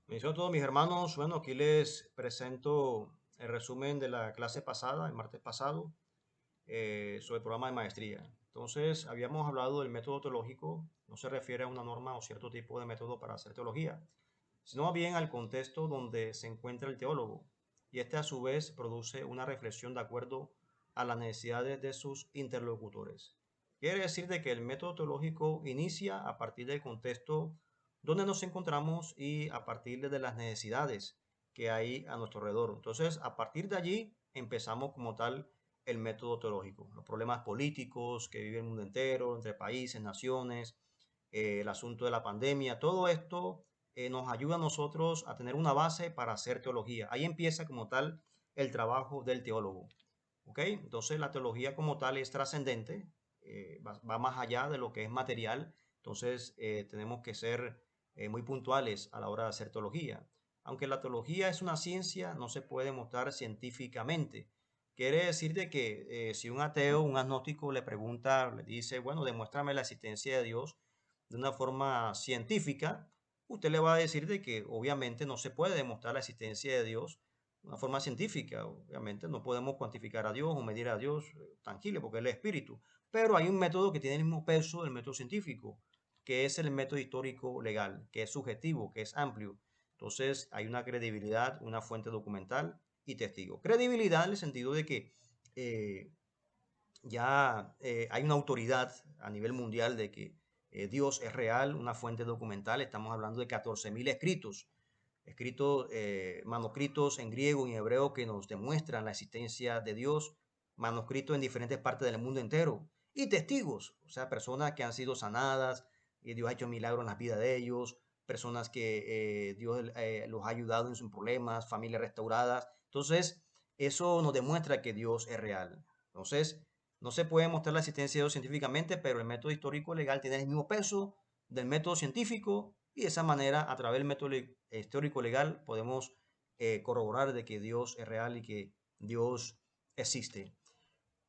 Bendiciones a todos mis hermanos. Bueno, aquí les presento el resumen de la clase pasada, el martes pasado, sobre el programa de maestría. Entonces, habíamos hablado del método teológico, no se refiere a una norma o cierto tipo de método para hacer teología, sino más bien al contexto donde se encuentra el teólogo. Y este a su vez produce una reflexión de acuerdo a las necesidades de sus interlocutores. Quiere decir de que el método teológico inicia a partir del contexto donde nos encontramos y a partir de las necesidades que hay a nuestro alrededor. Entonces, a partir de allí empezamos como tal el método teológico. Los problemas políticos que vive el mundo entero, entre países, naciones, el asunto de la pandemia, todo esto nos ayuda a nosotros a tener una base para hacer teología. Ahí empieza como tal el trabajo del teólogo. ¿Ok? Entonces la teología como tal es trascendente, va más allá de lo que es material. Entonces tenemos que ser muy puntuales a la hora de hacer teología. Aunque la teología es una ciencia, no se puede mostrar científicamente. Quiere decir de que si un ateo, un agnóstico le pregunta, le dice, bueno, demuéstrame la existencia de Dios de una forma científica, usted le va a decir de que obviamente no se puede demostrar la existencia de Dios de una forma científica. Obviamente no podemos cuantificar a Dios o medir a Dios tangible porque Él es espíritu. Pero hay un método que tiene el mismo peso del método científico, que es el método histórico legal, que es subjetivo, que es amplio. Entonces hay una credibilidad, una fuente documental y testigo. Credibilidad en el sentido de que eh, ya hay una autoridad a nivel mundial de que Dios es real, una fuente documental. Estamos hablando de 14.000 escritos, manuscritos en griego y en hebreo que nos demuestran la existencia de Dios, manuscritos en diferentes partes del mundo entero, y testigos, o sea, personas que han sido sanadas, y Dios ha hecho milagros en la vida de ellos, personas que Dios los ha ayudado en sus problemas, familias restauradas. Entonces, eso nos demuestra que Dios es real. Entonces, no se puede mostrar la existencia de Dios científicamente, pero el método histórico legal tiene el mismo peso del método científico y de esa manera, a través del método histórico legal, podemos corroborar de que Dios es real y que Dios existe.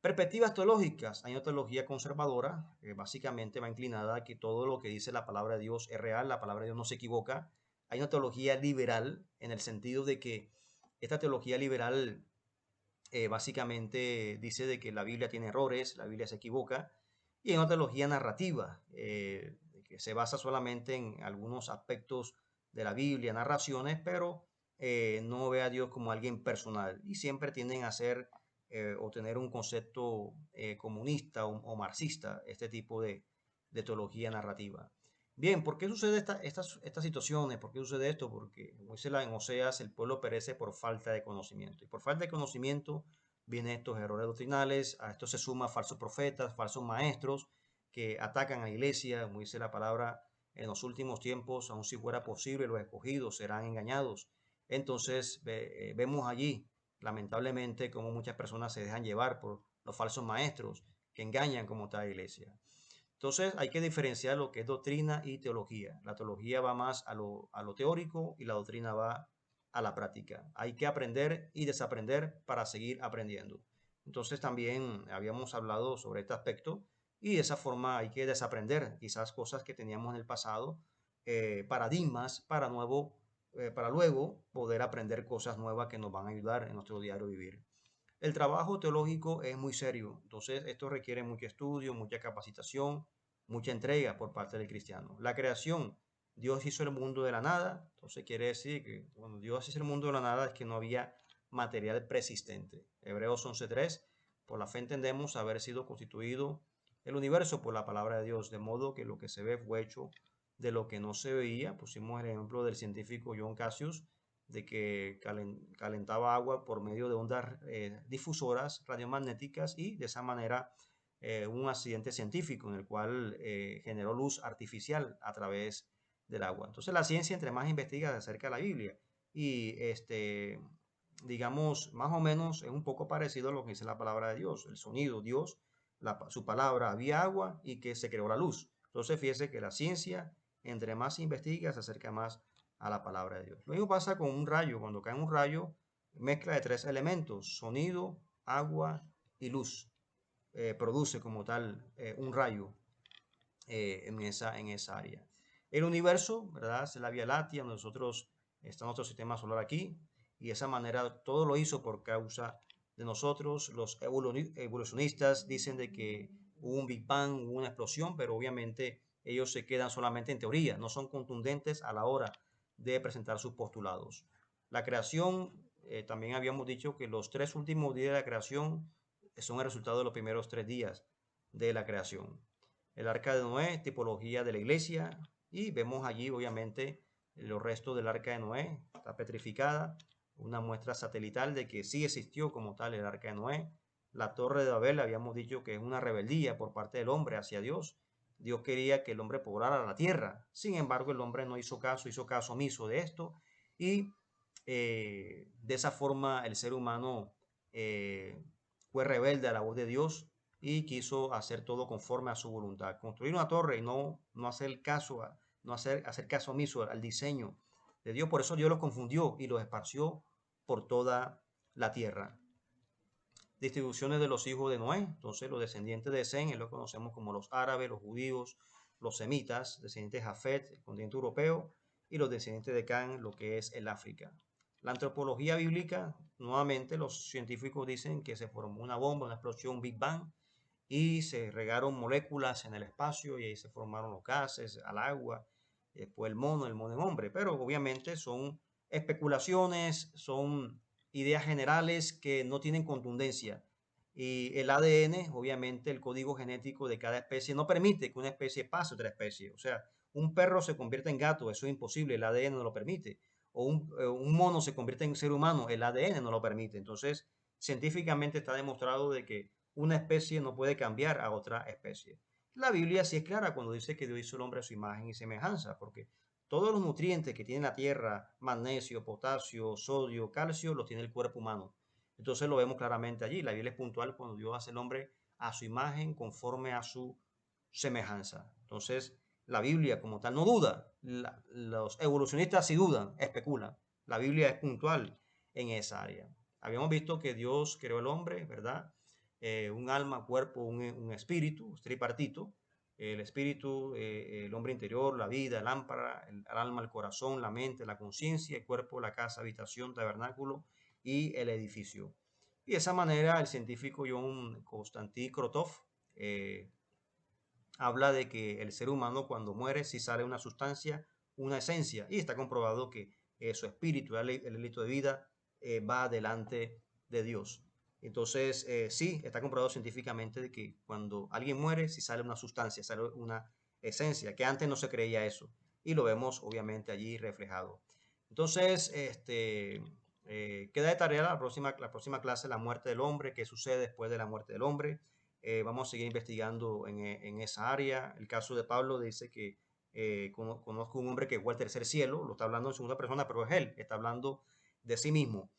Perspectivas teológicas. Hay una teología conservadora que básicamente va inclinada a que todo lo que dice la palabra de Dios es real, la palabra de Dios no se equivoca. Hay una teología liberal en el sentido de que esta teología liberal básicamente dice de que la Biblia tiene errores, la Biblia se equivoca, y hay una teología narrativa que se basa solamente en algunos aspectos de la Biblia, narraciones, pero no ve a Dios como alguien personal y siempre tienden a ser o tener un concepto comunista o marxista, este tipo de teología narrativa. Bien, ¿por qué sucede estas situaciones? ¿Por qué sucede esto? Porque, como dice en Oseas, el pueblo perece por falta de conocimiento. Y por falta de conocimiento vienen estos errores doctrinales, a esto se suman falsos profetas, falsos maestros que atacan a la iglesia, como dice la palabra, en los últimos tiempos, aun si fuera posible, los escogidos serán engañados. Entonces vemos allí, lamentablemente, cómo muchas personas se dejan llevar por los falsos maestros que engañan como tal iglesia. Entonces hay que diferenciar lo que es doctrina y teología. La teología va más a lo teórico y la doctrina va a la práctica. Hay que aprender y desaprender para seguir aprendiendo. Entonces también habíamos hablado sobre este aspecto y de esa forma hay que desaprender quizás cosas que teníamos en el pasado, paradigmas para luego poder aprender cosas nuevas que nos van a ayudar en nuestro diario vivir. El trabajo teológico es muy serio, entonces esto requiere mucho estudio, mucha capacitación, mucha entrega por parte del cristiano. La creación, Dios hizo el mundo de la nada, entonces quiere decir que cuando Dios hizo el mundo de la nada es que no había material persistente. Hebreos 11:3, por la fe entendemos haber sido constituido el universo por la palabra de Dios, de modo que lo que se ve fue hecho de lo que no se veía. Pusimos el ejemplo del científico John Cassius, de que calentaba agua por medio de ondas difusoras radiomagnéticas y de esa manera un accidente científico en el cual generó luz artificial a través del agua. Entonces la ciencia entre más investiga acerca de la Biblia y digamos, más o menos es un poco parecido a lo que dice la palabra de Dios, el sonido, Dios, su palabra, había agua y que se creó la luz. Entonces fíjese que la ciencia, entre más investiga, se acerca más a la palabra de Dios. Lo mismo pasa con un rayo. Cuando cae un rayo, mezcla de tres elementos, sonido, agua y luz. Produce como tal un rayo en esa área. El universo, ¿verdad? Es la Vía Láctea, nosotros está nuestro sistema solar aquí, y de esa manera todo lo hizo por causa de nosotros. Los evolucionistas dicen de que hubo un Big Bang, hubo una explosión, pero obviamente ellos se quedan solamente en teoría, no son contundentes a la hora de presentar sus postulados. La creación, también habíamos dicho que los 3 últimos días de la creación son el resultado de los primeros 3 días de la creación. El arca de Noé, tipología de la iglesia, y vemos allí obviamente los restos del arca de Noé, está petrificada, una muestra satelital de que sí existió como tal el arca de Noé. La torre de Babel, habíamos dicho que es una rebeldía por parte del hombre hacia Dios. Dios quería que el hombre poblara la tierra. Sin embargo, el hombre no hizo caso omiso de esto. Y de esa forma el ser humano fue rebelde a la voz de Dios y quiso hacer todo conforme a su voluntad. Construir una torre y no hacer caso, no hacer caso omiso al diseño de Dios. Por eso Dios los confundió y los esparció por toda la tierra. Distribuciones de los hijos de Noé. Entonces, los descendientes de Sem, lo conocemos como los árabes, los judíos, los semitas, descendientes de Jafet, el continente europeo, y los descendientes de Can, lo que es el África. La antropología bíblica, nuevamente, los científicos dicen que se formó una bomba, una explosión, un Big Bang, y se regaron moléculas en el espacio y ahí se formaron los gases, al agua, después el mono en hombre, pero obviamente son especulaciones, son ideas generales que no tienen contundencia. Y el ADN, obviamente el código genético de cada especie no permite que una especie pase a otra especie. O sea, un perro se convierte en gato, eso es imposible, el ADN no lo permite. O un mono se convierte en ser humano, el ADN no lo permite. Entonces, científicamente está demostrado de que una especie no puede cambiar a otra especie. La Biblia sí es clara cuando dice que Dios hizo al hombre a su imagen y semejanza, porque todos los nutrientes que tiene la tierra, magnesio, potasio, sodio, calcio, los tiene el cuerpo humano. Entonces lo vemos claramente allí. La Biblia es puntual cuando Dios hace al hombre a su imagen conforme a su semejanza. Entonces, la Biblia como tal no duda. Los evolucionistas sí dudan, especulan. La Biblia es puntual en esa área. Habíamos visto que Dios creó al hombre, ¿verdad? Un alma, cuerpo, un espíritu, tripartito. El espíritu, el hombre interior, la vida, el lámpara, el alma, el corazón, la mente, la conciencia, el cuerpo, la casa, habitación, tabernáculo y el edificio. Y de esa manera el científico John Konstantin Krotov habla de que el ser humano cuando muere sí sale una sustancia, una esencia, y está comprobado que su espíritu, el hálito de vida, va delante de Dios. Entonces, sí, está comprobado científicamente de que cuando alguien muere, sí sale una sustancia, sale una esencia, que antes no se creía eso, y lo vemos obviamente allí reflejado. Entonces, queda de tarea la próxima clase, la muerte del hombre, qué sucede después de la muerte del hombre. Vamos a seguir investigando en esa área. El caso de Pablo dice que conozco un hombre que fue al tercer cielo, lo está hablando en segunda persona, pero es él, está hablando de sí mismo.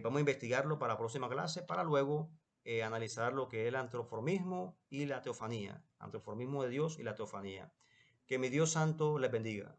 Vamos a investigarlo para la próxima clase, para luego analizar lo que es el antroformismo y la teofanía, antroformismo de Dios y la teofanía. Que mi Dios santo les bendiga.